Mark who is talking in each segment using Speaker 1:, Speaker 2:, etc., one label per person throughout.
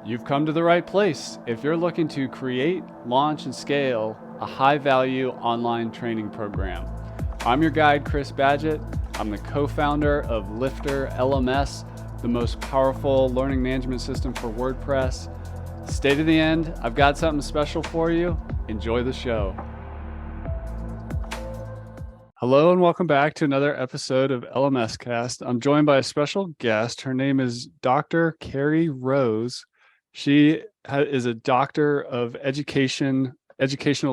Speaker 1: You've come to the right place if you're looking to create, launch, and scale a high-value online training program. I'm your guide, Chris Badgett. I'm the co-founder of LifterLMS, the most powerful learning management system for WordPress. Stay to the end. I've got something special for you. Enjoy the show. Hello and welcome back to another episode of LMS Cast. I'm joined by a special guest. Her name is Dr. Carrie Rose. She is a doctor of educational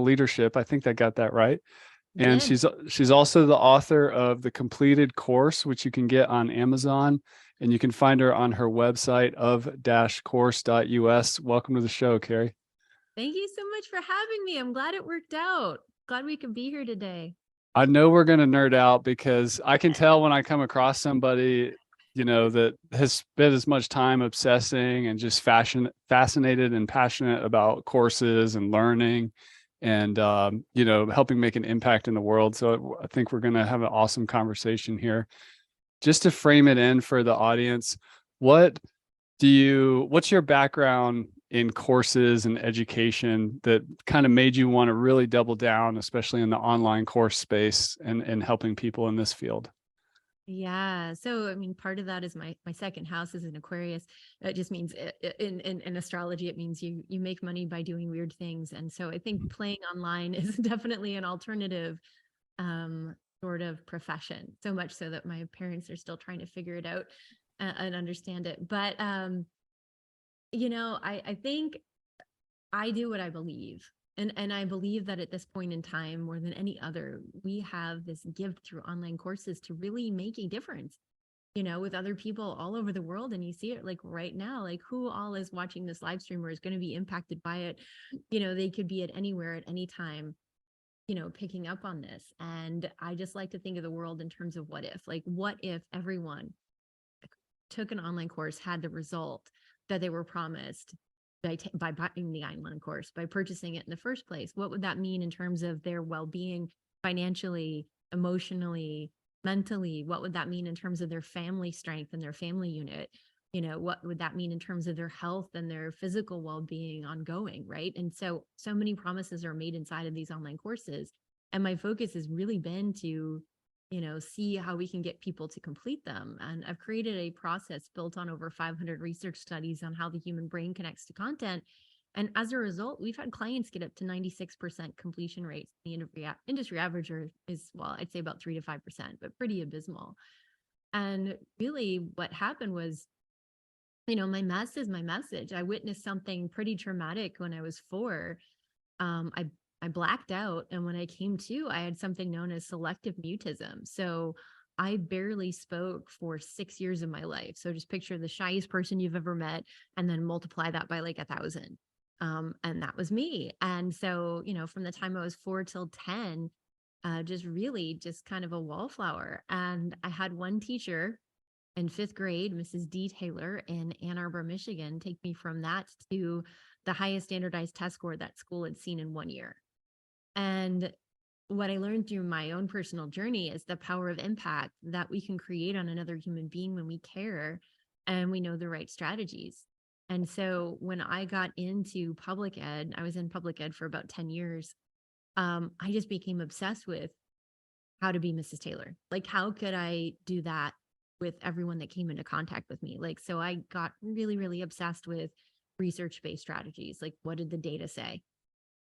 Speaker 1: leadership. I think I got that right. And she's also the author of the completed course, which you can get on Amazon, and you can find her on her website of-course.us. Welcome to the show, Carrie.
Speaker 2: Thank you so much for having me. I'm glad it worked out. Glad we could be here today.
Speaker 1: I know we're going to nerd out because I can tell when I come across somebody, that has spent as much time obsessing and just fascinated and passionate about courses and learning and, helping make an impact in the world. So I think we're going to have an awesome conversation here. Just to frame it in for the audience, what's your background in courses and education that kind of made you want to really double down, especially in the online course space and helping people in this field?
Speaker 2: Yeah. So, part of that is my second house is an Aquarius. It just means in astrology, it means you make money by doing weird things. And so I think playing online is definitely an alternative sort of profession, so much so that my parents are still trying to figure it out and understand it. But, I think I do what I believe. And I believe that at this point in time, more than any other, we have this gift through online courses to really make a difference, with other people all over the world. And you see it like right now, like who all is watching this live stream or is going to be impacted by it. They could be at anywhere at any time, picking up on this. And I just like to think of the world in terms of what if everyone took an online course, had the result that they were promised by buying the online course, by purchasing it in the first place. What would that mean in terms of their well-being financially, emotionally, mentally? What would that mean in terms of their family strength and their family unit? What would that mean in terms of their health and their physical well-being ongoing, right? And so many promises are made inside of these online courses. And my focus has really been to see how we can get people to complete them. And I've created a process built on over 500 research studies on how the human brain connects to content. And as a result, we've had clients get up to 96% completion rates. The industry average is, well, I'd say about 3 to 5%, but pretty abysmal. And really what happened was, my mess is my message. I witnessed something pretty traumatic when I was 4. I blacked out. And when I came to, I had something known as selective mutism. So I barely spoke for 6 years of my life. So just picture the shyest person you've ever met and then multiply that by like 1,000. And that was me. And so, from the time I was 4 till 10, just kind of a wallflower. And I had one teacher in 5th grade, Mrs. D. Taylor in Ann Arbor, Michigan, take me from that to the highest standardized test score that school had seen in 1 year. And what I learned through my own personal journey is the power of impact that we can create on another human being when we care and we know the right strategies. And so when I got into public ed, I was in public ed for about 10 years. I just became obsessed with how to be Mrs. Taylor. Like, how could I do that with everyone that came into contact with me? Like, so I got really, really obsessed with research-based strategies. Like, what did the data say?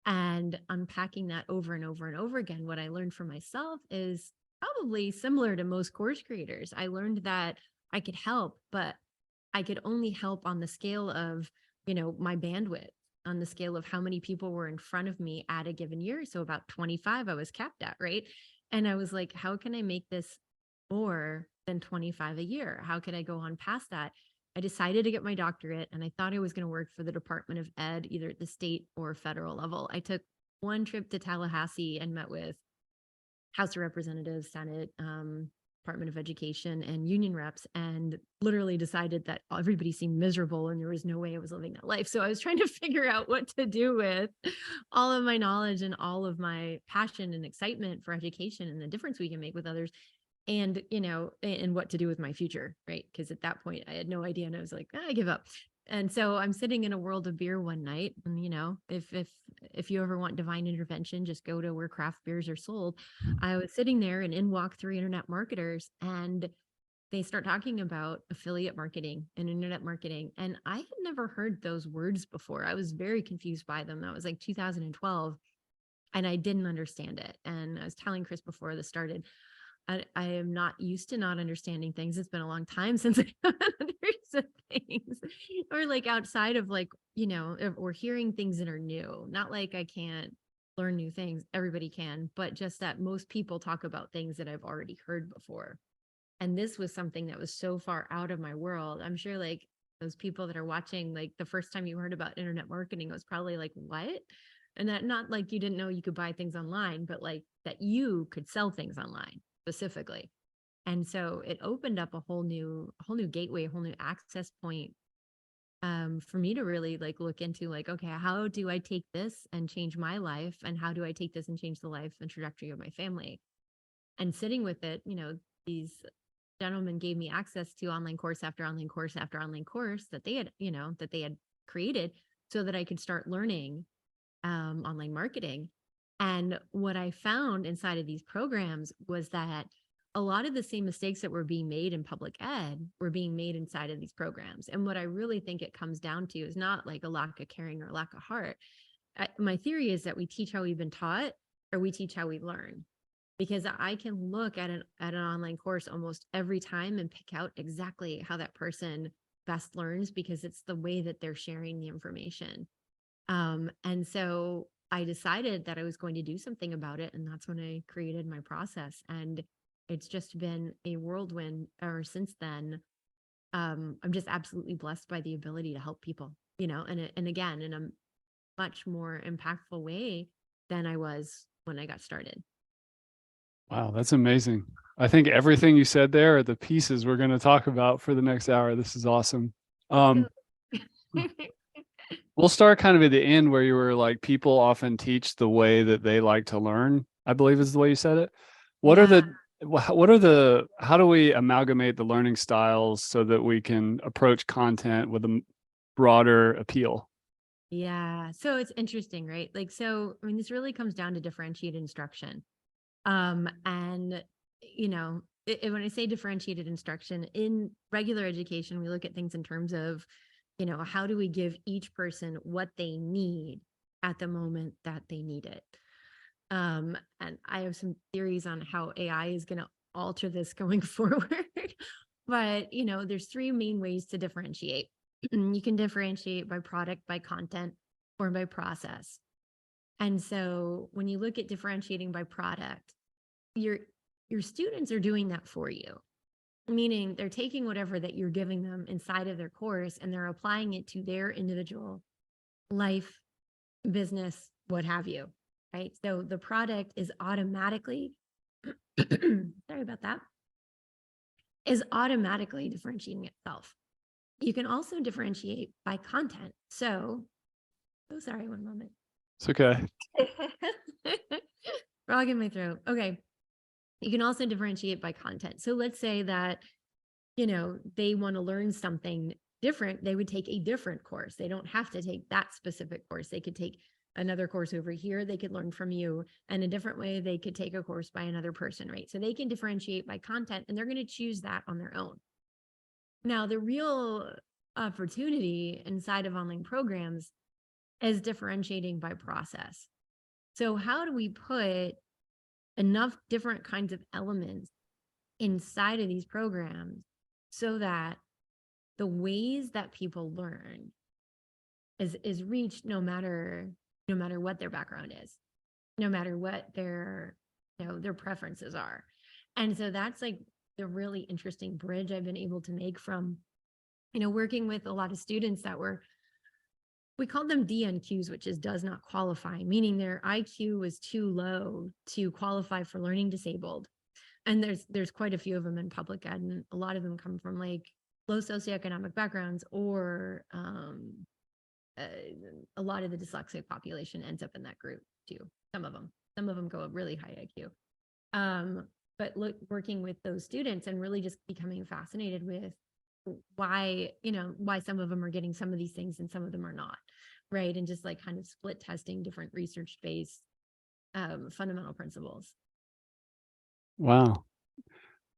Speaker 2: And unpacking that over and over and over again, what I learned for myself is probably similar to most course creators. I learned that I could help, but I could only help on the scale of, my bandwidth, on the scale of how many people were in front of me at a given year. So about 25, I was capped at, right? And I was like, how can I make this more than 25 a year? How could I go on past that? I decided to get my doctorate, and I thought I was going to work for the Department of Ed, either at the state or federal level. I took one trip to Tallahassee and met with House of Representatives, Senate, Department of Education, and union reps, and literally decided that everybody seemed miserable and there was no way I was living that life. So I was trying to figure out what to do with all of my knowledge and all of my passion and excitement for education and the difference we can make with others. And, and what to do with my future, right? Because at that point I had no idea. And I was like, I give up. And so I'm sitting in a World of Beer one night, and if you ever want divine intervention, just go to where craft beers are sold. I was sitting there, and in walk three internet marketers, and they start talking about affiliate marketing and internet marketing. And I had never heard those words before. I was very confused by them. That was like 2012, and I didn't understand it. And I was telling Chris before this started, I am not used to not understanding things. It's been a long time since I understood things, or like outside of like, or hearing things that are new. Not like I can't learn new things. Everybody can, but just that most people talk about things that I've already heard before. And this was something that was so far out of my world. I'm sure like those people that are watching, like the first time you heard about internet marketing was probably like, what? And that not like you didn't know you could buy things online, but like that you could sell things online specifically. And so it opened up a whole new gateway, a whole new access point, for me to really like look into like, okay, how do I take this and change my life? And how do I take this and change the life and trajectory of my family? And sitting with it, these gentlemen gave me access to online course after online course after online course that they had created so that I could start learning online marketing. And what I found inside of these programs was that a lot of the same mistakes that were being made in public ed were being made inside of these programs. And what I really think it comes down to is not like a lack of caring or lack of heart. My theory is that we teach how we've been taught, or we teach how we learn. Because I can look at an online course almost every time and pick out exactly how that person best learns, because it's the way that they're sharing the information. And so I decided that I was going to do something about it. And that's when I created my process. And it's just been a whirlwind ever since then. I'm just absolutely blessed by the ability to help people, and again, in a much more impactful way than I was when I got started.
Speaker 1: Wow, that's amazing. I think everything you said there are the pieces we're going to talk about for the next hour. This is awesome.
Speaker 2: Let's go.
Speaker 1: We'll start kind of at the end where you were like, people often teach the way that they like to learn, I believe is the way you said it. What are the, how do we amalgamate the learning styles so that we can approach content with a broader appeal?
Speaker 2: Yeah. So it's interesting, right? Like, so, I mean, this really comes down to differentiated instruction. And, when I say differentiated instruction in regular education, we look at things in terms of, how do we give each person what they need at the moment that they need it? And I have some theories on how AI is going to alter this going forward. But, there's three main ways to differentiate. You can differentiate by product, by content, or by process. And so when you look at differentiating by product, your students are doing that for you, meaning they're taking whatever that you're giving them inside of their course and they're applying it to their individual life, business, what have you, right? So the product is automatically sorry about that, is automatically differentiating itself. You can also differentiate by content. So sorry, one moment.
Speaker 1: It's okay.
Speaker 2: Frog in my throat. Okay. You can also differentiate by content. So let's say that, they want to learn something different. They would take a different course. They don't have to take that specific course. They could take another course over here. They could learn from you, and a different way they could take a course by another person, right? So they can differentiate by content, and they're going to choose that on their own. Now, the real opportunity inside of online programs is differentiating by process. So how do we put enough different kinds of elements inside of these programs so that the ways that people learn is reached no matter what their background is, no matter what their preferences are? And so that's like the really interesting bridge I've been able to make from working with a lot of students that we called them DNQs, which is does not qualify, meaning their IQ was too low to qualify for learning disabled. And there's quite a few of them in public ed, and a lot of them come from like low socioeconomic backgrounds, or a lot of the dyslexic population ends up in that group too. Some of them go a really high IQ. But working with those students and really just becoming fascinated with why, why some of them are getting some of these things and some of them are not, right? And just like kind of split testing different research-based fundamental principles.
Speaker 1: Wow.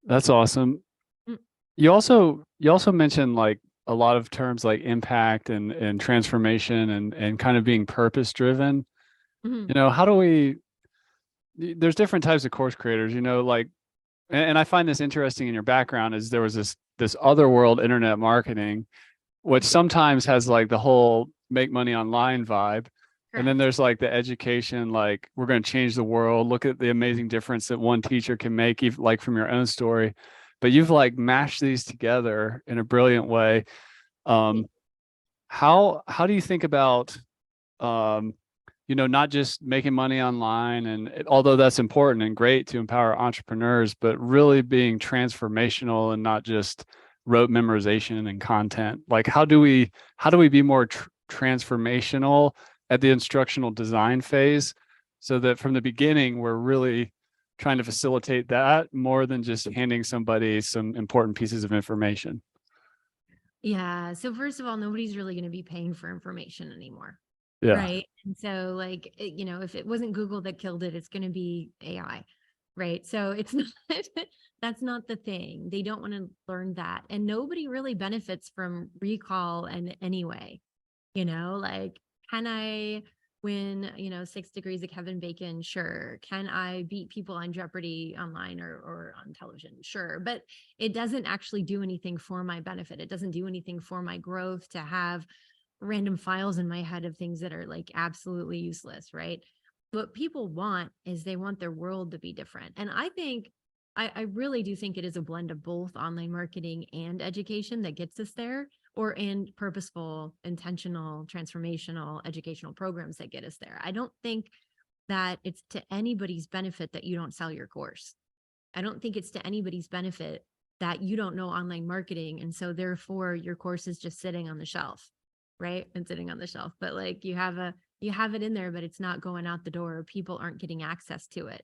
Speaker 1: That's awesome.
Speaker 2: Mm.
Speaker 1: You also mentioned like a lot of terms like impact and transformation and kind of being purpose driven.
Speaker 2: Mhm.
Speaker 1: How do we there's different types of course creators, like and I find this interesting in your background is there was this other world internet marketing, which sometimes has like the whole make money online vibe. And then
Speaker 2: Correct.
Speaker 1: there's like the education, like we're going to change the world. Look at the amazing difference that one teacher can make, even like from your own story. But you've like mashed these together in a brilliant way. Um, how do you think about um, not just making money online although that's important and great to empower entrepreneurs, but really being transformational and not just rote memorization and content. Like how do we be more transformational at the instructional design phase so that from the beginning we're really trying to facilitate that more than just handing somebody some important pieces of information.
Speaker 2: Yeah. So first of all, nobody's really going to be paying for information anymore.
Speaker 1: Yeah.
Speaker 2: Right. And so like, if it wasn't Google that killed it, it's going to be AI. Right. So it's not, that's not the thing. They don't want to learn that. And nobody really benefits from recall and anyway, like, can I win, 6 degrees of Kevin Bacon? Sure. Can I beat people on Jeopardy online or on television? Sure. But it doesn't actually do anything for my benefit. It doesn't do anything for my growth to have random files in my head of things that are like absolutely useless, right? What people want is they want their world to be different. And I think I really do think it is a blend of both online marketing and education that gets us there, and purposeful, intentional, transformational educational programs that get us there. I don't think that it's to anybody's benefit that you don't sell your course. I don't think it's to anybody's benefit that you don't know online marketing. And so therefore your course is just sitting on the shelf, right? And sitting on the shelf. But like you have it in there, but it's not going out the door. People aren't getting access to it.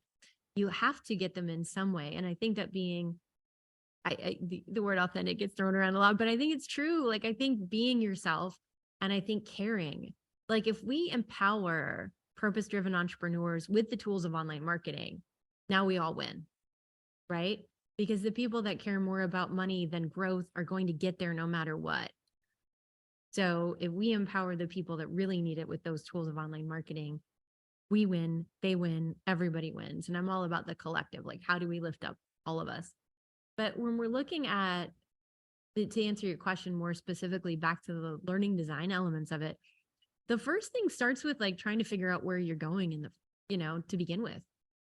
Speaker 2: You have to get them in some way. And I think that being the word authentic gets thrown around a lot, but I think it's true. Like I think being yourself and I think caring, like if we empower purpose-driven entrepreneurs with the tools of online marketing, now we all win, right? Because the people that care more about money than growth are going to get there no matter what. So if we empower the people that really need it with those tools of online marketing, we win, they win, everybody wins. And I'm all about the collective. Like, how do we lift up all of us? But when we're looking at, to answer your question more specifically, back to the learning design elements of it, the first thing starts with like trying to figure out where you're going in the, to begin with.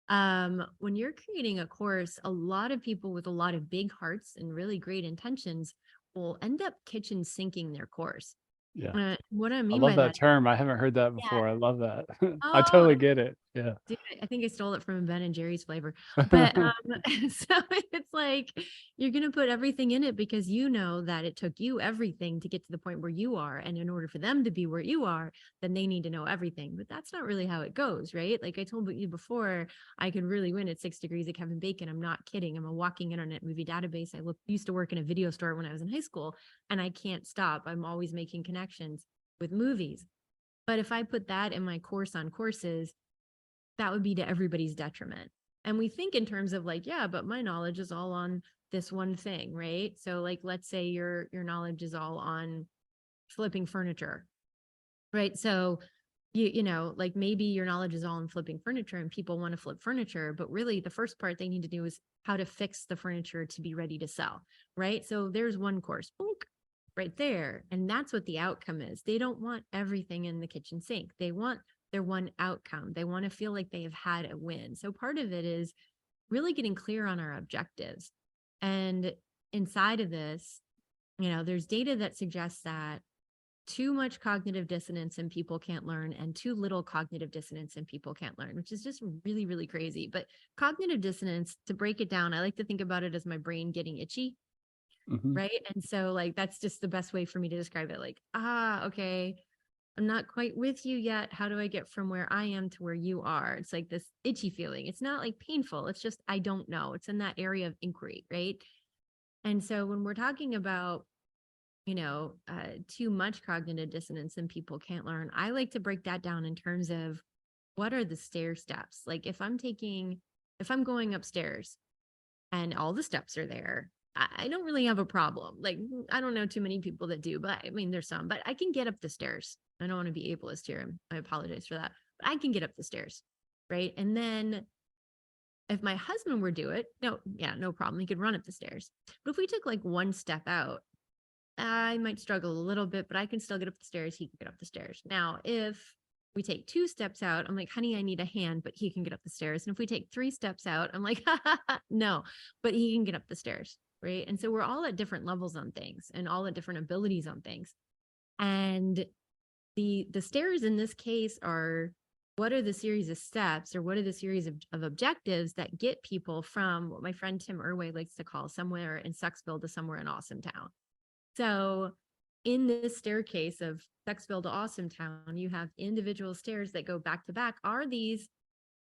Speaker 2: When you're creating a course, a lot of people with a lot of big hearts and really great intentions will end up kitchen sinking their course.
Speaker 1: Yeah.
Speaker 2: What I
Speaker 1: I
Speaker 2: mean
Speaker 1: love
Speaker 2: by
Speaker 1: that
Speaker 2: that,
Speaker 1: term. I haven't heard that
Speaker 2: yeah.
Speaker 1: before. I love that. I
Speaker 2: Oh,
Speaker 1: totally get it. Yeah.
Speaker 2: dude, I think I stole it from Ben and Jerry's flavor. But so it's like you're gonna put everything in it because you know that it took you everything to get to the point where you are. And in order for them to be where you are, then they need to know everything. But that's not really how it goes, right? Like I told you before, I could really win at 6 degrees of Kevin Bacon. I'm not kidding. I'm a walking internet movie database. Used to work in a video store when I was in high school, and I can't stop. I'm always making connections with movies. But if I put that in my course on courses, that would be to everybody's detriment. And we think in terms of like, yeah, but my knowledge is all on this one thing, right? So like let's say your knowledge is all on flipping furniture, right? So like maybe your knowledge is all on flipping furniture and people want to flip furniture, but really the first part they need to do is how to fix the furniture to be ready to sell, right? So there's one course, boink, right there. And that's what the outcome is. They don't want everything in the kitchen sink. They want their one outcome. They want to feel like they have had a win. So part of it is really getting clear on our objectives. And inside of this, there's data that suggests that too much cognitive dissonance and people can't learn, and too little cognitive dissonance and people can't learn, which is just really, really crazy. But cognitive dissonance, to break it down, I like to think about it as my brain getting itchy.
Speaker 1: Hmm.
Speaker 2: Right. And so like that's just the best way for me to describe it. Like, okay, I'm not quite with you yet. How do I get from where I am to where you are? It's like this itchy feeling. It's not like painful. It's just I don't know. It's in that area of inquiry, right? And so when we're talking about too much cognitive dissonance and people can't learn. I like to break that down in terms of what are the stair steps. Like if I'm going upstairs and all the steps are there, I don't really have a problem. Like, I don't know too many people that do, but I mean, there's some, but I can get up the stairs. I don't want to be ableist here. I apologize for that, but I can get up the stairs. Right. And then if my husband were to do it, no problem. He could run up the stairs. But if we took like one step out, I might struggle a little bit, but I can still get up the stairs. He can get up the stairs. Now, if we take 2 steps out, I'm like, honey, I need a hand, but he can get up the stairs. And if we take 3 steps out, I'm like, no, but he can get up the stairs. Right. And so we're all at different levels on things and all at different abilities on things. And the stairs in this case are, what are the series of steps or what are the series of objectives that get people from what my friend Tim Irway likes to call somewhere in Sucksville to somewhere in Awesome Town. So in this staircase of Sucksville to Awesome Town, you have individual stairs that go back to back. Are these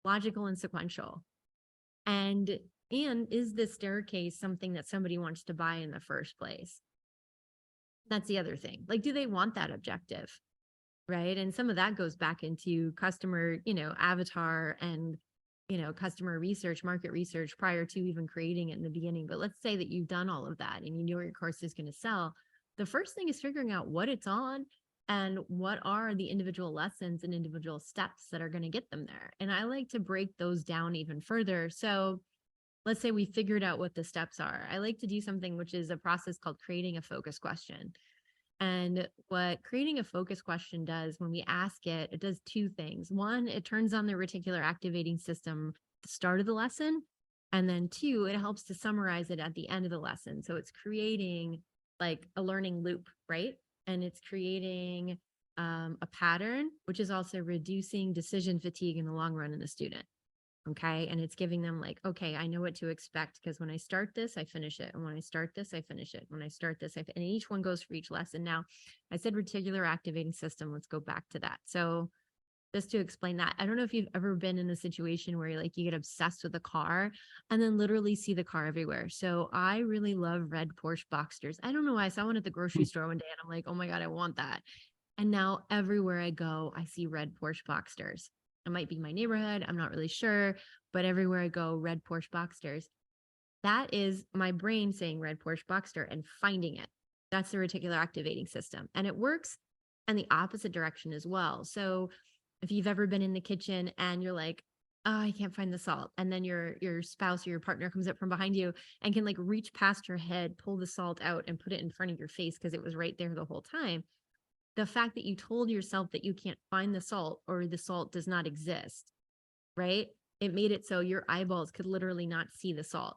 Speaker 2: logical and sequential? And is this staircase something that somebody wants to buy in the first place? That's the other thing. Like, do they want that objective? Right. And some of that goes back into customer, avatar and, customer research, market research prior to even creating it in the beginning. But let's say that you've done all of that and you know your course is going to sell. The first thing is figuring out what it's on and what are the individual lessons and individual steps that are going to get them there. And I like to break those down even further. So let's say we figured out what the steps are. I like to do something which is a process called creating a focus question. And what creating a focus question does when we ask it, it does 2 things. 1, it turns on the reticular activating system at the start of the lesson. And then 2, it helps to summarize it at the end of the lesson. So it's creating like a learning loop, right? And it's creating a pattern, which is also reducing decision fatigue in the long run in the student. Okay. And it's giving them like, okay, I know what to expect because when I start this, I finish it. And when I start this, I finish it. When I start this, and each one goes for each lesson. Now, I said reticular activating system. Let's go back to that. So just to explain that, I don't know if you've ever been in a situation where like you get obsessed with a car and then literally see the car everywhere. So I really love red Porsche Boxsters. I don't know why. I saw one at the grocery store one day and I'm like, oh my God, I want that. And now everywhere I go, I see red Porsche Boxsters. It might be my neighborhood. I'm not really sure, but everywhere I go, red Porsche Boxsters. That is my brain saying red Porsche Boxster and finding it. That's the reticular activating system. And it works in the opposite direction as well. So if you've ever been in the kitchen and you're like, oh, I can't find the salt. And then your spouse or your partner comes up from behind you and can like reach past your head, pull the salt out and put it in front of your face because it was right there the whole time. The fact that you told yourself that you can't find the salt or the salt does not exist, right? It made it so your eyeballs could literally not see the salt.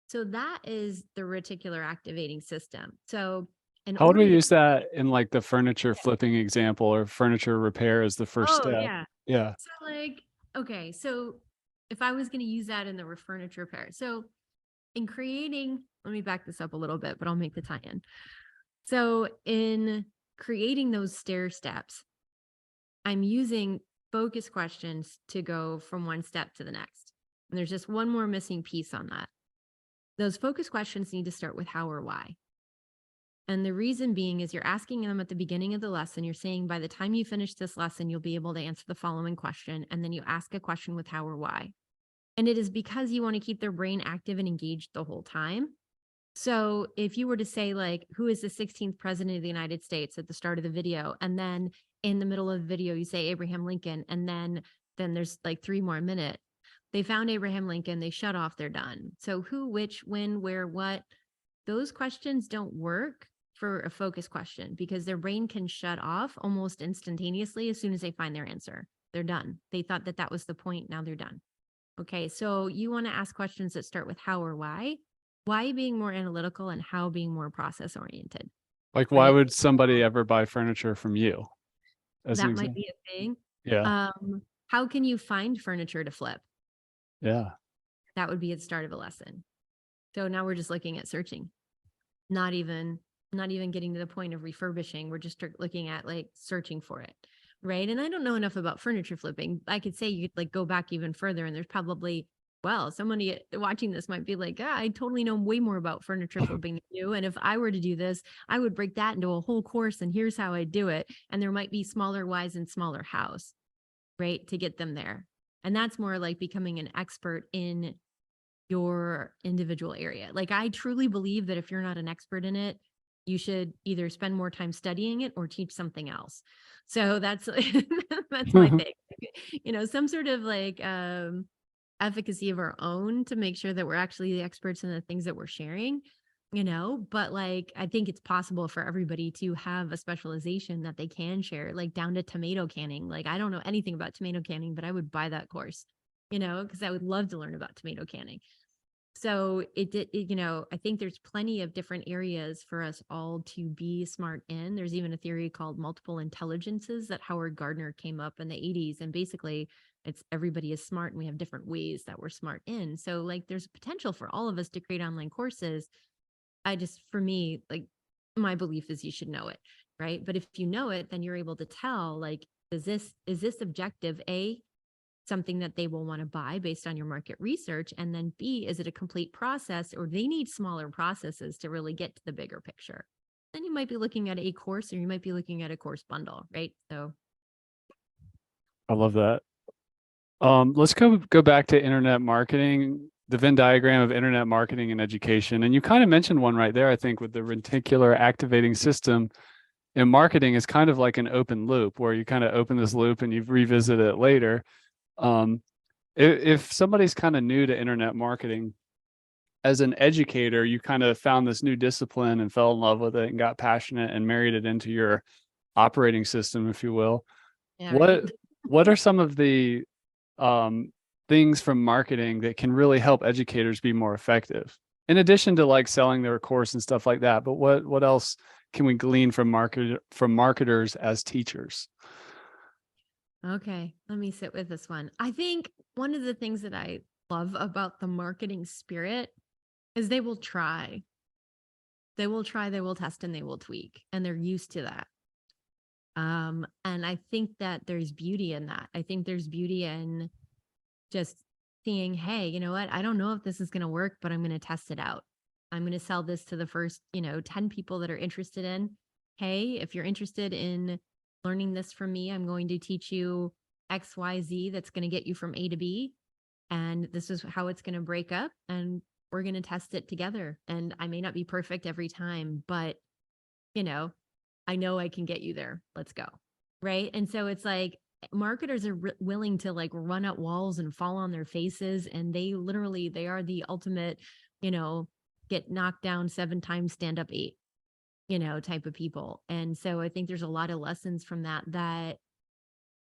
Speaker 2: So that is the reticular activating system. So
Speaker 1: how would we use that in like the furniture flipping example or furniture repair as the first step? Yeah.
Speaker 2: So like, okay, so if I was going to use that in the furniture repair, so in creating, let me back this up a little bit, but I'll make the tie-in. So in creating those stair steps, I'm using focus questions to go from one step to the next. And there's just one more missing piece on that. Those focus questions need to start with how or why. And the reason being is you're asking them at the beginning of the lesson. You're saying by the time you finish this lesson, you'll be able to answer the following question. And then you ask a question with how or why. And it is because you want to keep their brain active and engaged the whole time. So if you were to say like, who is the 16th president of the United States at the start of the video? And then in the middle of the video, you say Abraham Lincoln. And then there's like 3 more minutes. They found Abraham Lincoln. They shut off. They're done. So who, which, when, where, what, those questions don't work for a focus question because their brain can shut off almost instantaneously as soon as they find their answer. They're done. They thought that that was the point. Now they're done. Okay. So you want to ask questions that start with how or why being more analytical and how being more process oriented.
Speaker 1: Like, why would somebody ever buy furniture from you?
Speaker 2: That might be a thing.
Speaker 1: Yeah.
Speaker 2: How can you find furniture to flip?
Speaker 1: Yeah.
Speaker 2: That would be at the start of a lesson. So now we're just looking at searching, not even getting to the point of refurbishing. We're just looking at like searching for it. Right. And I don't know enough about furniture flipping. I could say you could like go back even further and there's probably well, somebody watching this might be like, I totally know way more about furniture flipping than you. And if I were to do this, I would break that into a whole course and here's how I do it. And there might be smaller whys and smaller hows, right? To get them there. And that's more like becoming an expert in your individual area. Like I truly believe that if you're not an expert in it, you should either spend more time studying it or teach something else. So that's that's my thing. Some sort of like efficacy of our own to make sure that we're actually the experts in the things that we're sharing, but like I think it's possible for everybody to have a specialization that they can share, like down to tomato canning. Like I don't know anything about tomato canning, but I would buy that course, because I would love to learn about tomato canning. So I think there's plenty of different areas for us all to be smart in. There's even a theory called multiple intelligences that Howard Gardner came up in the 80s. And basically it's everybody is smart and we have different ways that we're smart in. So like there's potential for all of us to create online courses. For me, like my belief is you should know it, right? But if you know it, then you're able to tell like, is this objective A something that they will want to buy based on your market research? And then B, is it a complete process or they need smaller processes to really get to the bigger picture? Then you might be looking at a course or you might be looking at a course bundle, right? So
Speaker 1: I love that. Let's go back to internet marketing, the Venn diagram of internet marketing and education. And you kind of mentioned one right there, I think, with the reticular activating system in marketing is kind of like an open loop where you kind of open this loop and you revisit it later. Um, if somebody's kind of new to internet marketing, as an educator, you kind of found this new discipline and fell in love with it and got passionate and married it into your operating system, if you will.
Speaker 2: yeah, right.
Speaker 1: What are some of the things from marketing that can really help educators be more effective? In addition to like selling their course and stuff like that, but what else can we glean from marketers as teachers?
Speaker 2: Okay, let me sit with this one. I think one of the things that I love about the marketing spirit is they will try. They will try, they will test, and they will tweak, and they're used to that. And I think that there's beauty in that. I think there's beauty in just seeing, hey, you know what? I don't know if this is going to work, but I'm going to test it out. I'm going to sell this to the first, 10 people that are interested in. Hey, if you're interested in learning this from me, I'm going to teach you XYZ that's going to get you from A to B. And this is how it's going to break up. And we're going to test it together. And I may not be perfect every time, but, I know I can get you there. Let's go. Right. And so it's like, marketers are willing to like run at walls and fall on their faces, and they are the ultimate, get knocked down 7 times, stand up 8, type of people. And so I think there's a lot of lessons from that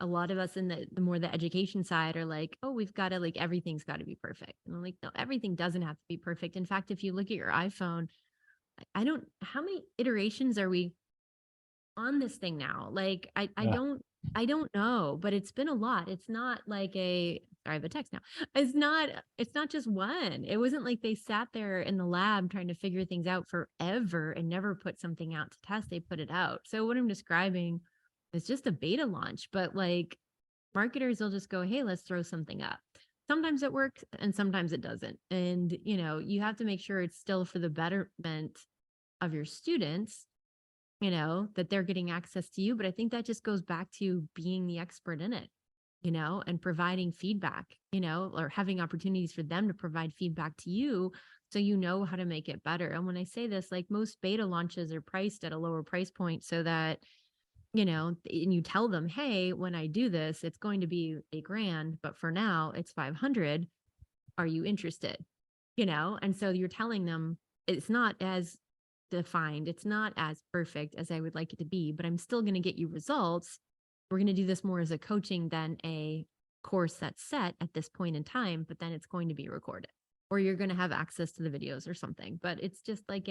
Speaker 2: a lot of us in the more the education side are like, oh, we've got to like, everything's got to be perfect. And I'm like, no, everything doesn't have to be perfect. In fact, if you look at your iPhone, how many iterations are we on this thing now? Like
Speaker 1: Yeah.
Speaker 2: I don't know, but it's been a lot. It's not like sorry, I have a text now. It's not just one. It wasn't like they sat there in the lab trying to figure things out forever and never put something out to test. They put it out. So what I'm describing is just a beta launch, but like marketers will just go, hey, let's throw something up. Sometimes it works and sometimes it doesn't. And you have to make sure it's still for the betterment of your students, that they're getting access to you. But I think that just goes back to being the expert in it, and providing feedback, or having opportunities for them to provide feedback to you so you know how to make it better. And when I say this, like most beta launches are priced at a lower price point so that, and you tell them, hey, when I do this, it's going to be $1,000, but for now it's 500. Are you interested? And so you're telling them it's not as defined, it's not as perfect as I would like it to be, but I'm still going to get you results. We're going to do this more as a coaching than a course that's set at this point in time, but then it's going to be recorded, or you're going to have access to the videos or something. But it's just like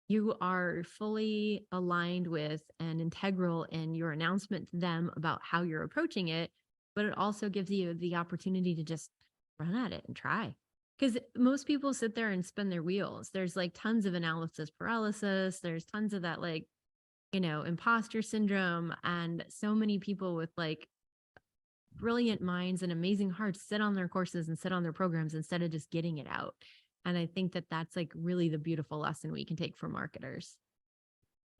Speaker 2: you are fully aligned with and integral in your announcement to them about how you're approaching it, but it also gives you the opportunity to just run at it and try. Because most people sit there and spin their wheels. There's like tons of analysis paralysis. There's tons of that, like, imposter syndrome, and so many people with like brilliant minds and amazing hearts sit on their courses and sit on their programs instead of just getting it out. And I think that that's like really the beautiful lesson we can take from marketers.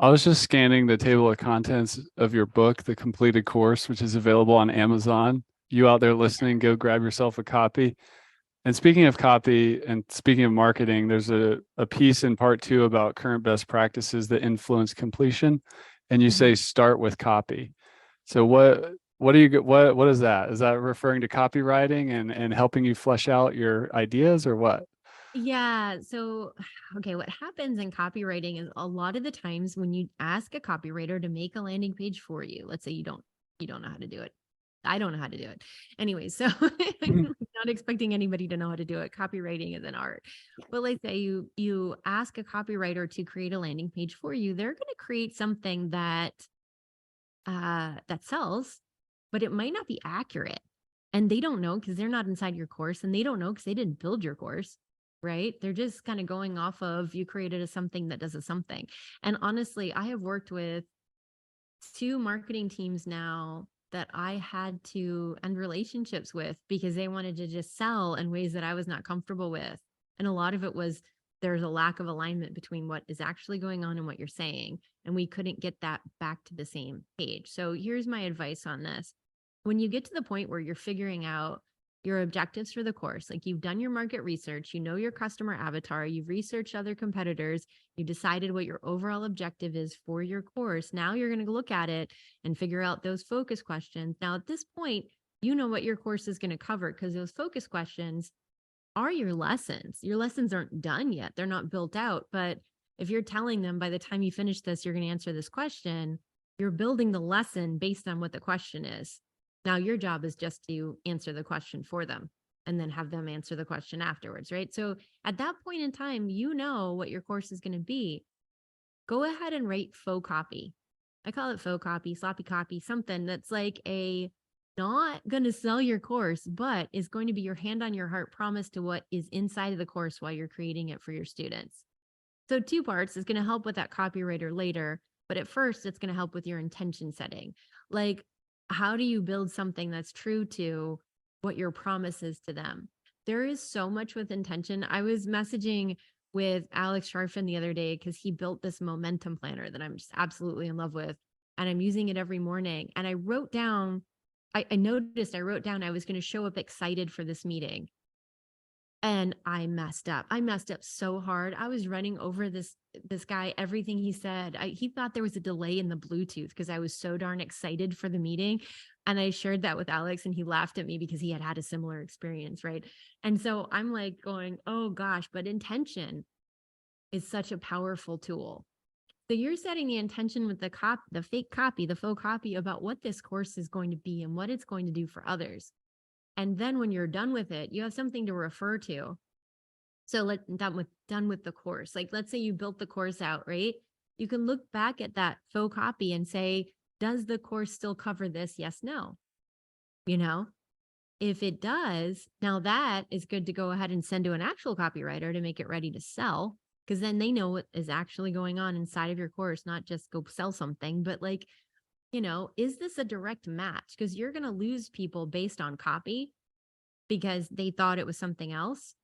Speaker 1: I was just scanning the table of contents of your book, The Completed Course, which is available on Amazon. You out there listening, go grab yourself a copy. And speaking of copy and speaking of marketing, there's a piece in part 2 about current best practices that influence completion. And you say start with copy. So what do you what is that? Is that referring to copywriting and helping you flesh out your ideas or what?
Speaker 2: Yeah. So, okay, what happens in copywriting is a lot of the times when you ask a copywriter to make a landing page for you, let's say you don't know how to do it. I don't know how to do it. Anyway, so I'm not expecting anybody to know how to do it. Copywriting is an art. But let's say you ask a copywriter to create a landing page for you, they're going to create something that that sells, but it might not be accurate. And they don't know because they're not inside your course, and they don't know because they didn't build your course, right? They're just kind of going off of you created a something that does a something. And honestly, I have worked with 2 marketing teams now that I had to end relationships with because they wanted to just sell in ways that I was not comfortable with. And a lot of it was there's a lack of alignment between what is actually going on and what you're saying. And we couldn't get that back to the same page. So here's my advice on this. When you get to the point where you're figuring out your objectives for the course, like you've done your market research, you know your customer avatar, you've researched other competitors, you decided what your overall objective is for your course. Now you're going to look at it and figure out those focus questions. Now, at this point, you know what your course is going to cover because those focus questions are your lessons. Your lessons aren't done yet. They're not built out. But if you're telling them by the time you finish this, you're going to answer this question, you're building the lesson based on what the question is. Now, your job is just to answer the question for them and then have them answer the question afterwards, right? So at that point in time, you know what your course is going to be. Go ahead and write faux copy. I call it faux copy, sloppy copy, something that's like a not going to sell your course, but is going to be your hand on your heart promise to what is inside of the course while you're creating it for your students. So 2 parts is going to help with that copywriter later, but at first it's going to help with your intention setting. Like, how do you build something that's true to what your promise is to them? There is so much with intention. I was messaging with Alex Sharfin the other day because he built this momentum planner that I'm just absolutely in love with. And I'm using it every morning. And I wrote down, I noticed I wrote down I was going to show up excited for this meeting. And I messed up. I messed up so hard. I was running over this guy, everything he said. He thought there was a delay in the Bluetooth because I was so darn excited for the meeting. And I shared that with Alex and he laughed at me because he had had a similar experience, right? And so I'm like going, oh gosh, but intention is such a powerful tool. So you're setting the intention with the fake copy, the faux copy about what this course is going to be and what it's going to do for others. And then when you're done with it, you have something to refer to. So done with the course. Like, let's say you built the course out, right? You can look back at that faux copy and say, does the course still cover this? Yes, no. You know, if it does, now that is good to go ahead and send to an actual copywriter to make it ready to sell, because then they know what is actually going on inside of your course, not just go sell something, but like, you know, is this a direct match? Because you're going to lose people based on copy because they thought it was something else.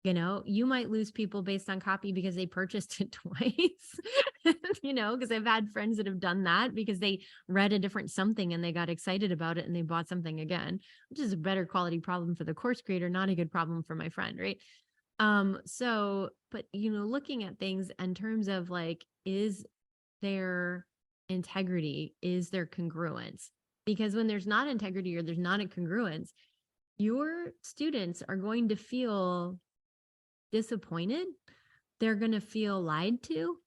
Speaker 2: You know, you might lose people based on copy because they purchased it twice, you know, because I've had friends that have done that because they read a different something and they got excited about it and they bought something again, which is a better quality problem for the course creator, not a good problem for my friend, right? So, but you know, looking at things in terms of like, is there integrity? Is there congruence? Because when there's not integrity or there's not a congruence, your students are going to feel disappointed. They're going to feel lied to.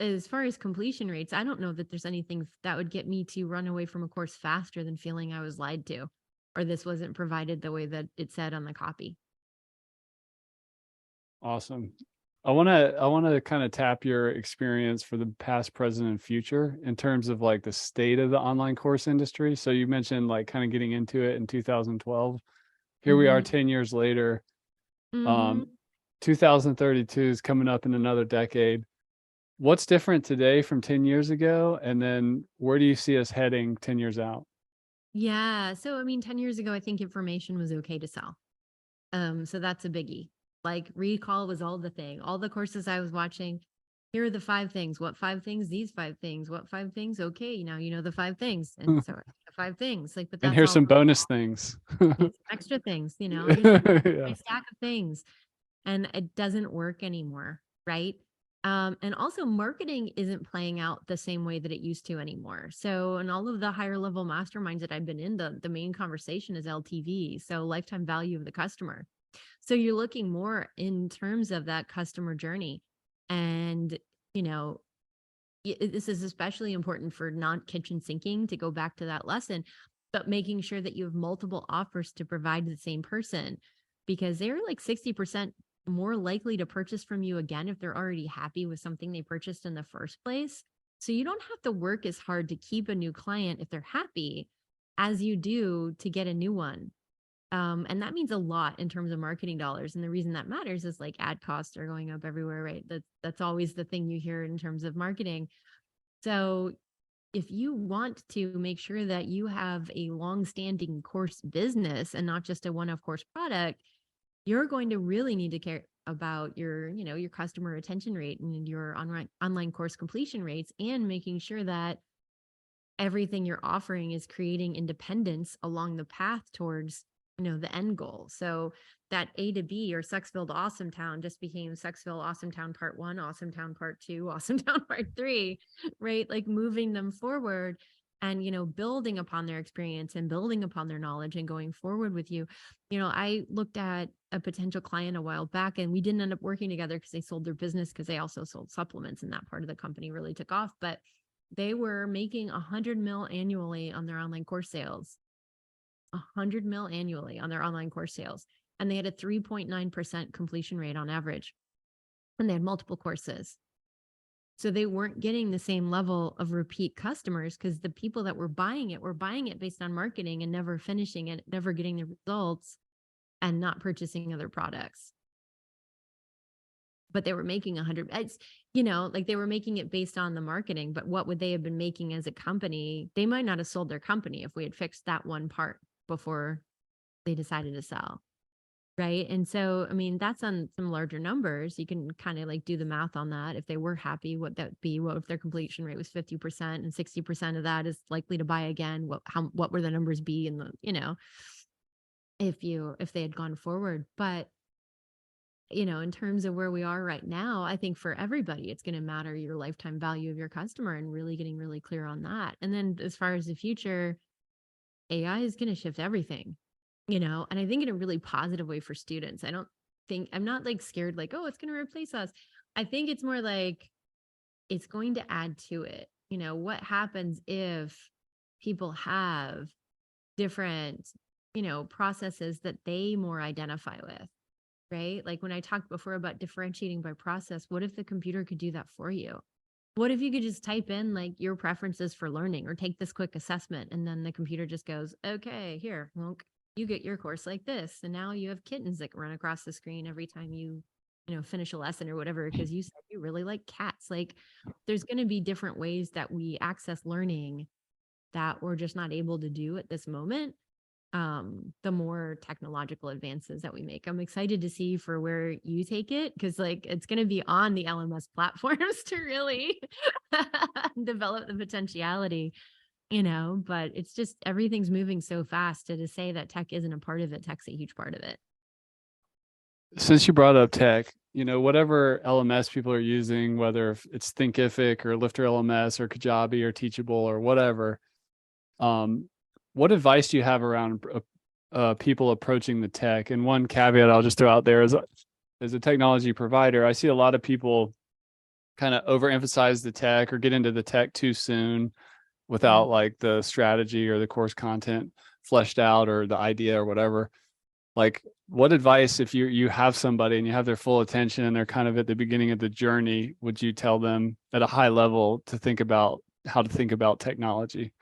Speaker 2: As far as completion rates, I don't know that there's anything that would get me to run away from a course faster than feeling I was lied to, or this wasn't provided the way that it said on the copy.
Speaker 1: Awesome. I want to kind of tap your experience for the past, present, and future in terms of like the state of the online course industry. So you mentioned like kind of getting into it in 2012. Here we are 10 years later.
Speaker 2: Mm-hmm.
Speaker 1: 2032 is coming up in another decade. What's different today from 10 years ago? And then where do you see us heading 10 years out?
Speaker 2: Yeah. So, I mean, 10 years ago, I think information was okay to sell. So that's a biggie. Like recall was all the thing. All the courses I was watching, here are the 5 things. What 5 things? These 5 things. What 5 things? Okay, now you know the 5 things. And so the 5 things, like, but
Speaker 1: And
Speaker 2: that's
Speaker 1: here's
Speaker 2: all
Speaker 1: some bonus things.
Speaker 2: here's some extra things, here's
Speaker 1: Yeah.
Speaker 2: my stack of things. And it doesn't work anymore, right? And also marketing isn't playing out the same way that it used to anymore. So in all of the higher level masterminds that I've been in, the main conversation is LTV, so lifetime value of the customer. So you're looking more in terms of that customer journey. And, you know, this is especially important for non-kitchen sinking, to go back to that lesson, but making sure that you have multiple offers to provide to the same person, because they're like 60% more likely to purchase from you again if they're already happy with something they purchased in the first place. So you don't have to work as hard to keep a new client if they're happy as you do to get a new one. And that means a lot in terms of marketing dollars. And the reason that matters is like ad costs are going up everywhere, right? That's always the thing you hear in terms of marketing. So if you want to make sure that you have a long-standing course business and not just a one-off course product, you're going to really need to care about your customer retention rate and your online course completion rates, and making sure that everything you're offering is creating independence along the path towards the end goal. So that A to B, or Sucksville to Awesome Town, just became Sucksville Awesome Town Part 1, Awesome Town Part 2, Awesome Town Part 3, right? Like moving them forward and building upon their experience and building upon their knowledge and going forward with you. I looked at a potential client a while back, and we didn't end up working together because they sold their business, because they also sold supplements, and that part of the company really took off. But they were making 100 mil annually on their online course sales, 100 mil annually on their online course sales. And they had a 3.9% completion rate on average. And they had multiple courses. So they weren't getting the same level of repeat customers, because the people that were buying it based on marketing and never finishing it, never getting the results, and not purchasing other products. But they were making 100, like they were making it based on the marketing, but what would they have been making as a company? They might not have sold their company if we had fixed that one part before they decided to sell. Right. And so, I mean, that's on some larger numbers. You can kind of like do the math on that. If they were happy, what that would be? What if their completion rate was 50% and 60% of that is likely to buy again? What were the numbers be in if they had gone forward? But in terms of where we are right now, I think for everybody, it's going to matter your lifetime value of your customer, and really getting really clear on that. And then as far as the future, AI is going to shift everything, and I think in a really positive way for students. I'm not like scared, like, oh, it's going to replace us. I think it's more like it's going to add to it. What happens if people have different, processes that they more identify with, right? Like when I talked before about differentiating by process, what if the computer could do that for you? What if you could just type in like your preferences for learning, or take this quick assessment, and then the computer just goes, okay, here, well, you get your course like this. And now you have kittens that run across the screen every time you finish a lesson or whatever, because you said you really like cats. Like there's going to be different ways that we access learning that we're just not able to do at this moment, the more technological advances that we make. I'm excited to see for where you take it, because like it's going to be on the LMS platforms to really develop the potentiality, but it's just everything's moving so fast, to say that tech isn't a part of it, tech's a huge part of it.
Speaker 1: Since you brought up tech, whatever LMS people are using, whether it's Thinkific or LifterLMS or Kajabi or Teachable or whatever, what advice do you have around people approaching the tech? And one caveat I'll just throw out there is, as a technology provider, I see a lot of people kind of overemphasize the tech or get into the tech too soon without like the strategy or the course content fleshed out, or the idea or whatever. Like, what advice, if you have somebody and you have their full attention and they're kind of at the beginning of the journey, would you tell them at a high level to think about how to think about technology?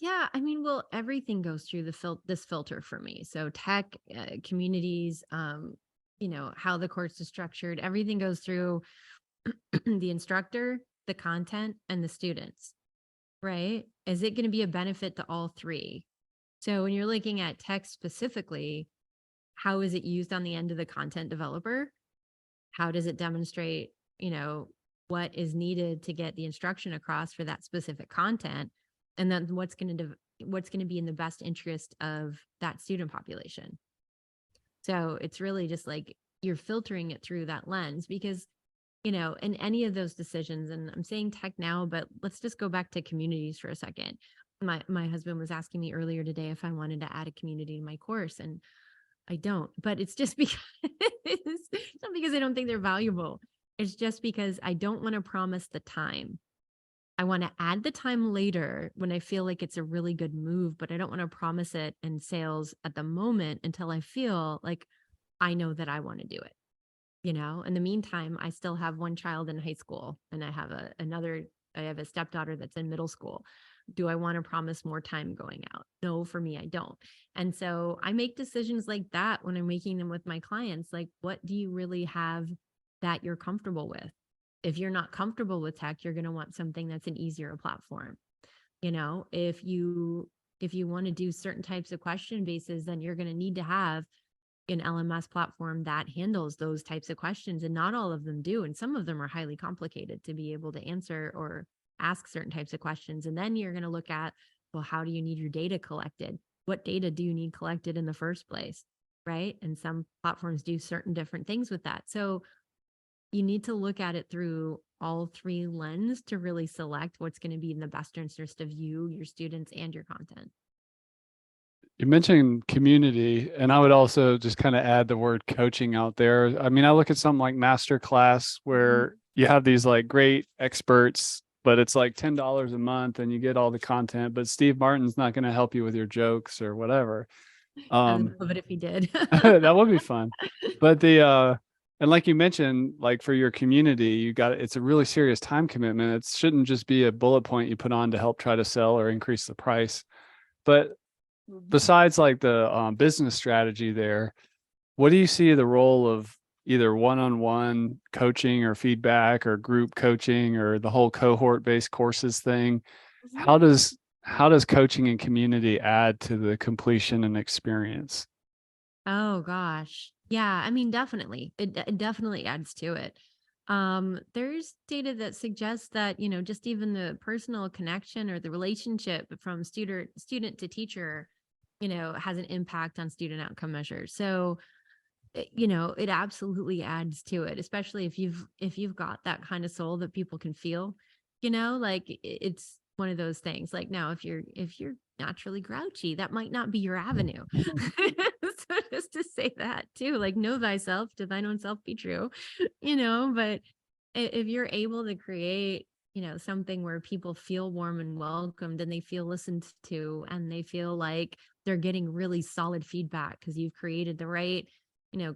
Speaker 2: Yeah, I mean, well, everything goes through this filter for me. So tech, communities, how the course is structured, everything goes through the instructor, the content, and the students, right? Is it going to be a benefit to all three? So when you're looking at text specifically, how is it used on the end of the content developer? How does it demonstrate, what is needed to get the instruction across for that specific content? And then what's going to be in the best interest of that student population? So it's really just like you're filtering it through that lens because, in any of those decisions, and I'm saying tech now, but let's just go back to communities for a second. My husband was asking me earlier today if I wanted to add a community to my course, and I don't, but it's just because it's not because I don't think they're valuable. It's just because I don't want to promise the time. I want to add the time later when I feel like it's a really good move, but I don't want to promise it in sales at the moment until I feel like I know that I want to do it. In the meantime, I still have one child in high school and I have I have a stepdaughter that's in middle school. Do I want to promise more time going out? No, for me, I don't. And so I make decisions like that when I'm making them with my clients. Like, what do you really have that you're comfortable with? If you're not comfortable with tech, you're going to want something that's an easier platform. If you want to do certain types of question bases, then you're going to need to have an LMS platform that handles those types of questions. And not all of them do. And some of them are highly complicated to be able to answer or ask certain types of questions. And then you're going to look at, well, how do you need your data collected? What data do you need collected in the first place? Right. And some platforms do certain different things with that. So you need to look at it through all three lenses to really select what's going to be in the best interest of you, your students, and your content.
Speaker 1: You mentioned community, and I would also just kind of add the word coaching out there. I mean, I look at something like Masterclass where you have these like great experts, but it's like $10 a month and you get all the content, but Steve Martin's not going to help you with your jokes or whatever.
Speaker 2: I would love it if he did.
Speaker 1: That would be fun. But and like you mentioned, like for your community, it's a really serious time commitment. It shouldn't just be a bullet point you put on to help try to sell or increase the price. But besides like the business strategy there, what do you see the role of either one-on-one coaching or feedback or group coaching or the whole cohort-based courses thing? How does coaching and community add to the completion and experience?
Speaker 2: Oh gosh. Yeah, I mean, definitely. It definitely adds to it. There's data that suggests that, just even the personal connection or the relationship from student to teacher, has an impact on student outcome measures. So, it absolutely adds to it, especially if you've got that kind of soul that people can feel, like it's one of those things. Like now, if you're naturally grouchy, that might not be your avenue. So just to say that too, like know thyself, to thine own self be true, but if you're able to create, something where people feel warm and welcomed and they feel listened to and they feel like they're getting really solid feedback because you've created the right,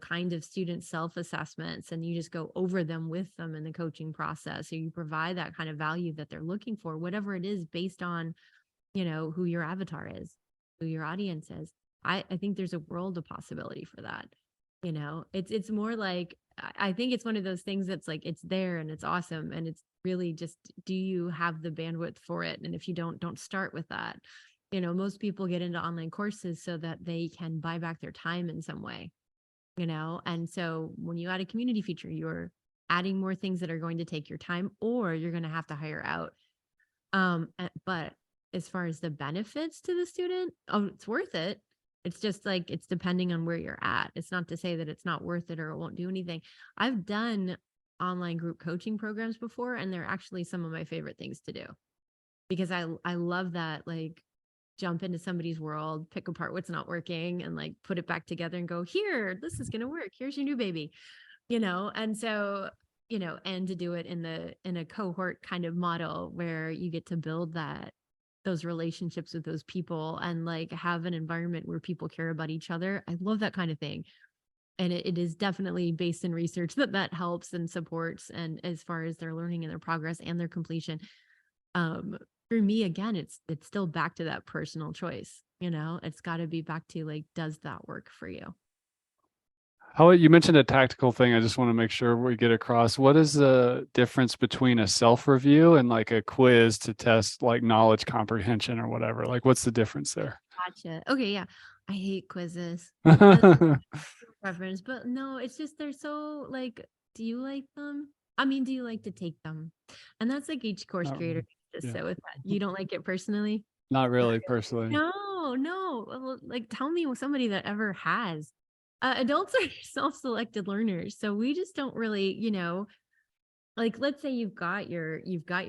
Speaker 2: kind of student self-assessments and you just go over them with them in the coaching process. So you provide that kind of value that they're looking for, whatever it is based on, who your avatar is, who your audience is. I think there's a world of possibility for that. It's more like, I think it's one of those things that's like, it's there and it's awesome. And it's really just, do you have the bandwidth for it? And if you don't start with that. Most people get into online courses so that they can buy back their time in some way, and so when you add a community feature, you're adding more things that are going to take your time or you're going to have to hire out. But as far as the benefits to the student, oh, it's worth it. It's just like, it's depending on where you're at. It's not to say that it's not worth it or it won't do anything. I've done online group coaching programs before, and they're actually some of my favorite things to do because I love that, like, jump into somebody's world, pick apart what's not working and like put it back together and go, here, this is going to work. Here's your new baby, And so, and to do it in a cohort kind of model where you get to build those relationships with those people and like have an environment where people care about each other. I love that kind of thing. And it is definitely based in research that helps and supports. And as far as their learning and their progress and their completion, for me, again, it's still back to that personal choice. It's got to be back to like, does that work for you?
Speaker 1: How you mentioned a tactical thing. I just want to make sure we get across. What is the difference between a self-review and like a quiz to test like knowledge comprehension or whatever? Like, what's the difference there?
Speaker 2: Gotcha. Okay, yeah. I hate quizzes. That's preference, but no, it's just they're so like, do you like them? I mean, do you like to take them? And that's like each course
Speaker 1: Not
Speaker 2: creator
Speaker 1: really.
Speaker 2: just
Speaker 1: Yeah.
Speaker 2: sit with that. You don't like it personally?
Speaker 1: Not really personally.
Speaker 2: No, no. Well, like, tell me somebody that ever has. Adults are self-selected learners, so we just don't really, like, let's say you've got your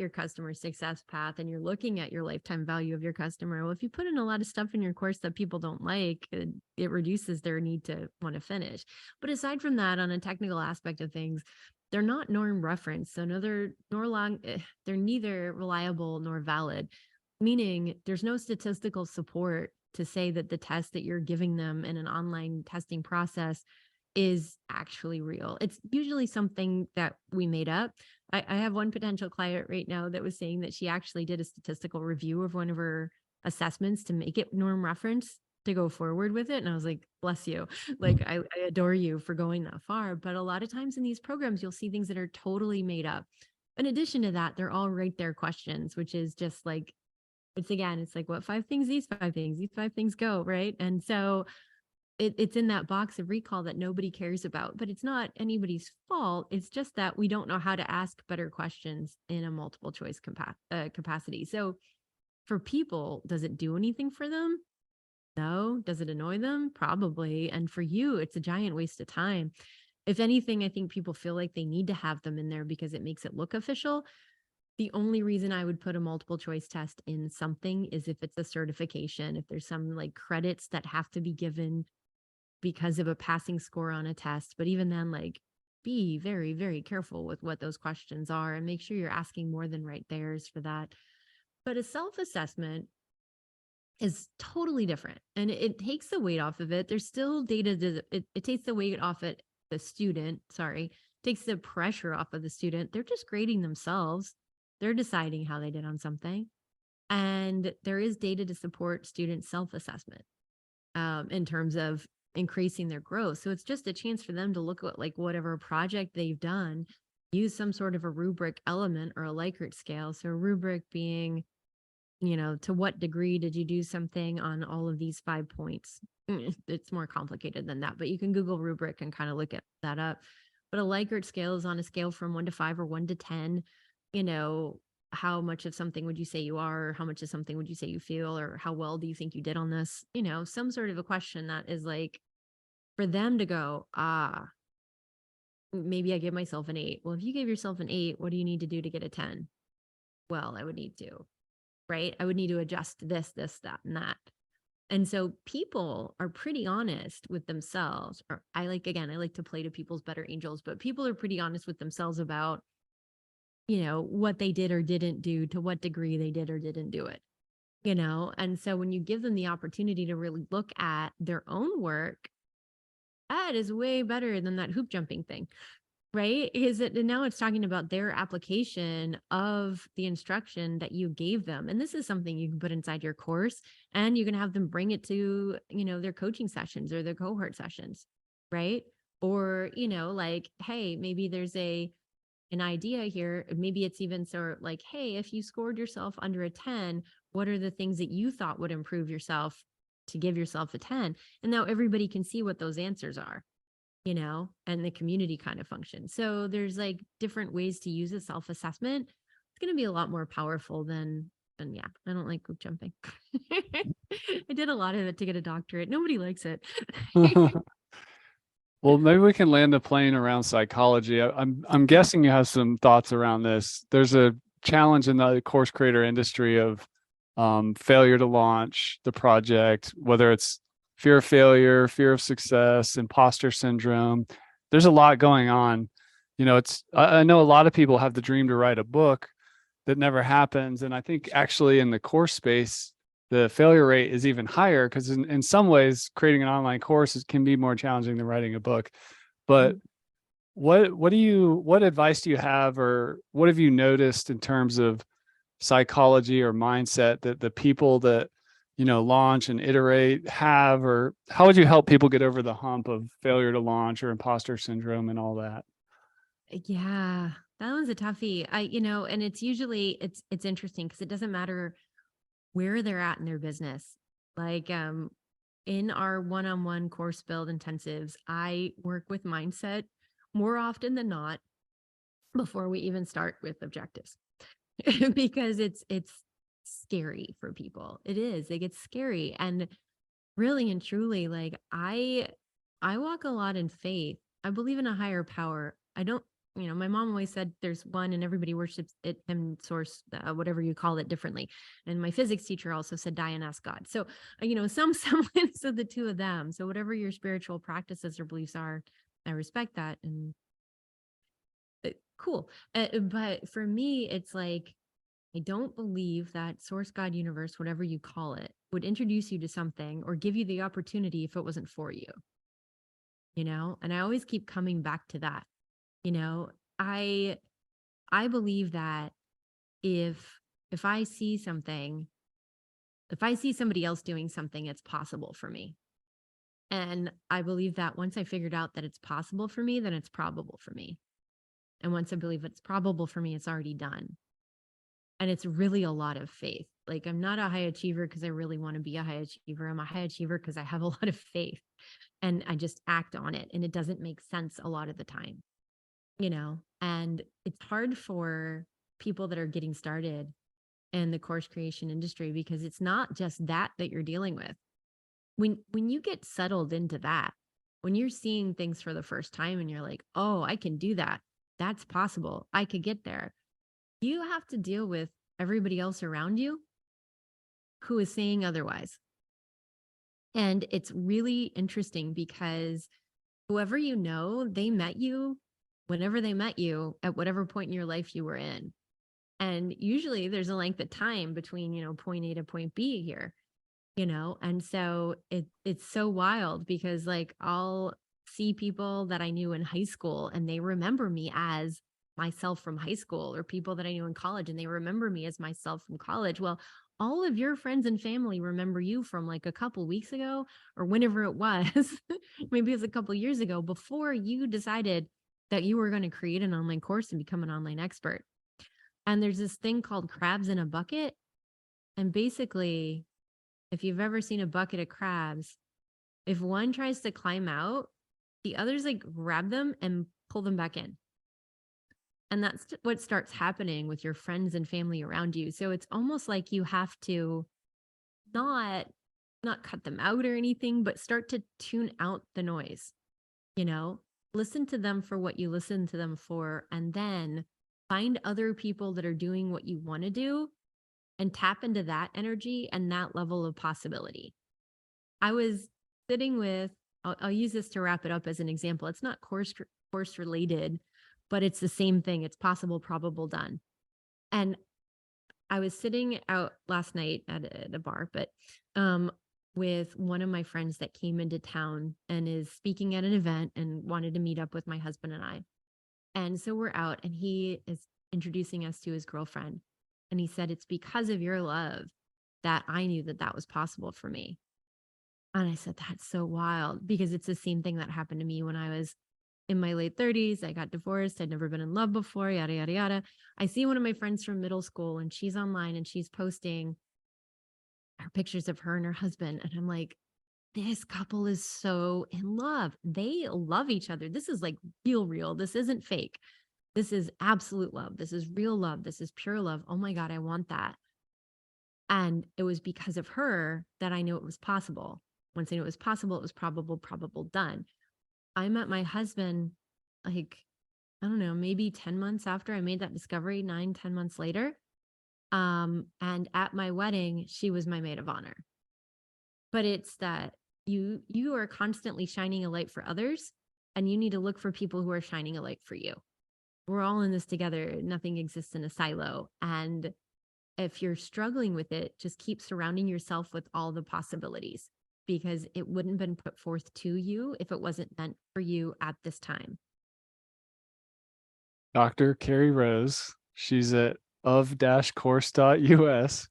Speaker 2: customer success path and you're looking at your lifetime value of your customer. Well, if you put in a lot of stuff in your course that people don't like, it reduces their need to want to finish. But aside from that, on a technical aspect of things, they're not norm reference, so no, they're neither reliable nor valid, meaning there's no statistical support to say that the test that you're giving them in an online testing process is actually real. It's usually something that we made up. I have one potential client right now that was saying that she actually did a statistical review of one of her assessments to make it norm reference to go forward with it. And I was like, bless you. Like, I adore you for going that far. But a lot of times in these programs, you'll see things that are totally made up. In addition to that, they're all right there questions, which is just like, it's like, what five things, these five things go, right? And so it's in that box of recall that nobody cares about, but it's not anybody's fault. It's just that we don't know how to ask better questions in a multiple choice capacity. So for people, does it do anything for them? No. Does it annoy them? Probably. And for you, it's a giant waste of time. If anything, I think people feel like they need to have them in there because it makes it look official. The only reason I would put a multiple choice test in something is if it's a certification, if there's some like credits that have to be given because of a passing score on a test. But even then, like, be very, very careful with what those questions are and make sure you're asking more than right there's for that. But a self assessment is totally different and it takes the weight off of it. There's still data it takes the weight off it, the student, sorry, takes the pressure off of the student. They're just grading themselves. They're deciding how they did on something. And there is data to support student self assessment in terms of increasing their growth. So it's just a chance for them to look at like whatever project they've done, use some sort of a rubric element or a Likert scale. So a rubric being, to what degree did you do something on all of these 5 points? It's more complicated than that, but you can Google rubric and kind of look at that up. But a Likert scale is on a scale from 1 to 5 or 1 to 10, you know, how much of something would you say you are, or how much of something would you say you feel, or how well do you think you did on this? Some sort of a question that is like for them to go, maybe I give myself an 8. Well, if you gave yourself an 8, what do you need to do to get a 10? Well, I would need to, right? I would need to adjust this, that, and that. And so people are pretty honest with themselves, or I like to play to people's better angels, but people are pretty honest with themselves about, what they did or didn't do, to what degree they did or didn't do it, And so when you give them the opportunity to really look at their own work, that is way better than that hoop jumping thing, right? Is it now it's talking about their application of the instruction that you gave them. And this is something you can put inside your course and you can have them bring it to, their coaching sessions or their cohort sessions, right? Or, like, hey, maybe there's an idea here. Maybe it's even sort of like, hey, if you scored yourself under a 10, what are the things that you thought would improve yourself to give yourself a 10? And now everybody can see what those answers are, and the community kind of function. So there's like different ways to use a self-assessment. It's going to be a lot more powerful than yeah, I don't like group jumping. I did a lot of it to get a doctorate. Nobody likes it.
Speaker 1: Well, maybe we can land the plane around psychology. I'm guessing you have some thoughts around this. There's a challenge in the course creator industry of failure to launch the project, whether it's fear of failure, fear of success, imposter syndrome. There's a lot going on. I know a lot of people have the dream to write a book that never happens. And I think actually in the course space, the failure rate is even higher because in some ways, creating an online course can be more challenging than writing a book. But what advice do you have, or what have you noticed in terms of psychology or mindset that the people that launch and iterate have, or how would you help people get over the hump of failure to launch or imposter syndrome and all that?
Speaker 2: Yeah, that one's a toughie. And it's usually it's interesting because it doesn't matter where they're at in their business. Like in our one-on-one course build intensives, I work with mindset more often than not before we even start with objectives. Because it's scary for people. It is. It gets scary. And really and truly, like I walk a lot in faith. I believe in a higher power. I don't, my mom always said there's one and everybody worships it and source, whatever you call it, differently. And my physics teacher also said die and ask God. So, some semblance of the two of them. So whatever your spiritual practices or beliefs are, I respect that. And cool. But for me, it's like, I don't believe that source, God, universe, whatever you call it, would introduce you to something or give you the opportunity if it wasn't for you, And I always keep coming back to that. You know, I I believe that if I see something, if I see somebody else doing something, it's possible for me. And I believe that once I figured out that it's possible for me, then it's probable for me. And once I believe it's probable for me, it's already done. And it's really a lot of faith. Like I'm not a high achiever because I really want to be a high achiever. I'm a high achiever because I have a lot of faith and I just act on it. And it doesn't make sense a lot of the time, and it's hard for people that are getting started in the course creation industry because it's not just that you're dealing with. When you get settled into that, when you're seeing things for the first time and you're like, oh, I can do that. That's possible. I could get there. You have to deal with everybody else around you who is saying otherwise. And it's really interesting because whoever they met you whenever they met you at whatever point in your life you were in. And usually there's a length of time between, point A to point B here, and so it's so wild because like I'll see people that I knew in high school and they remember me as myself from high school, or people that I knew in college and they remember me as myself from college. Well, all of your friends and family remember you from like a couple weeks ago or whenever it was. Maybe it was a couple years ago before you decided that you were going to create an online course and become an online expert. And there's this thing called crabs in a bucket. And basically, if you've ever seen a bucket of crabs, if one tries to climb out, the others like grab them and pull them back in. And that's what starts happening with your friends and family around you. So it's almost like you have to not cut them out or anything, but start to tune out the noise, listen to them for what you listen to them for, and then find other people that are doing what you want to do and tap into that energy and that level of possibility. I was sitting with, I'll use this to wrap it up as an example. It's not course related, but it's the same thing. It's possible, probable, done. And I was sitting out last night at a bar, but with one of my friends that came into town and is speaking at an event and wanted to meet up with my husband and I. And so we're out and he is introducing us to his girlfriend. And he said, it's because of your love that I knew that was possible for me. And I said, that's so wild because it's the same thing that happened to me when I was in my late 30s. I got divorced. I'd never been in love before, yada, yada, yada. I see one of my friends from middle school and she's online and she's posting her pictures of her and her husband. And I'm like, this couple is so in love. They love each other. This is like real. This isn't fake. This is absolute love. This is real love. This is pure love. Oh my God, I want that. And it was because of her that I knew it was possible. Once I knew it was possible, it was probable, done. I met my husband, like, I don't know, maybe 10 months after I made that discovery, 9-10 months later. And at my wedding, she was my maid of honor. But it's that you are constantly shining a light for others, and you need to look for people who are shining a light for you. We're all in this together. Nothing exists in a silo. And if you're struggling with it, just keep surrounding yourself with all the possibilities, because it wouldn't have been put forth to you if it wasn't meant for you at this time.
Speaker 1: Dr. Carrie Rose. She's at of-course.us.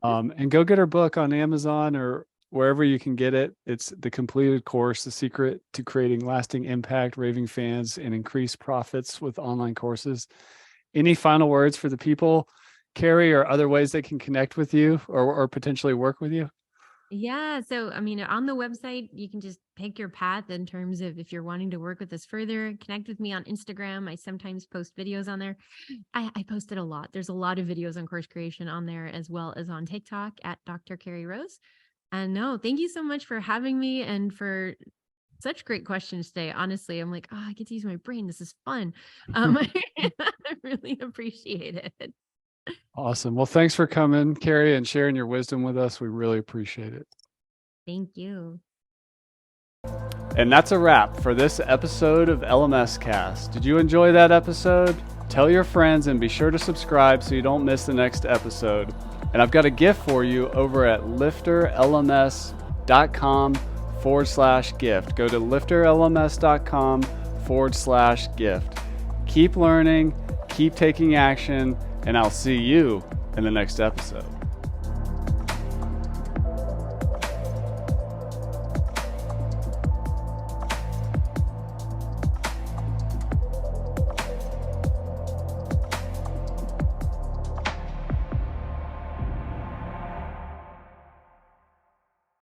Speaker 1: And go get her book on Amazon or wherever you can get it. It's The Completed Course, The Secret to Creating Lasting Impact, Raving Fans, and Increased Profits with Online Courses. Any final words for the people, Carrie, or other ways they can connect with you or potentially work with you?
Speaker 2: Yeah. So, I mean, on the website, you can just pick your path in terms of if you're wanting to work with us further. Connect with me on Instagram. I sometimes post videos on there. I posted a lot. There's a lot of videos on course creation on there, as well as on TikTok at Dr. Carrie Rose. And no, thank you so much for having me and for such great questions today. Honestly, I'm like, oh, I get to use my brain. This is fun. I really appreciate it.
Speaker 1: Awesome. Well, thanks for coming, Carrie, and sharing your wisdom with us. We really appreciate it.
Speaker 2: Thank you.
Speaker 1: And that's a wrap for this episode of LMS Cast. Did you enjoy that episode? Tell your friends and be sure to subscribe so you don't miss the next episode. And I've got a gift for you over at LifterLMS.com/gift. Go to LifterLMS.com/gift. Keep learning, keep taking action, and I'll see you in the next episode.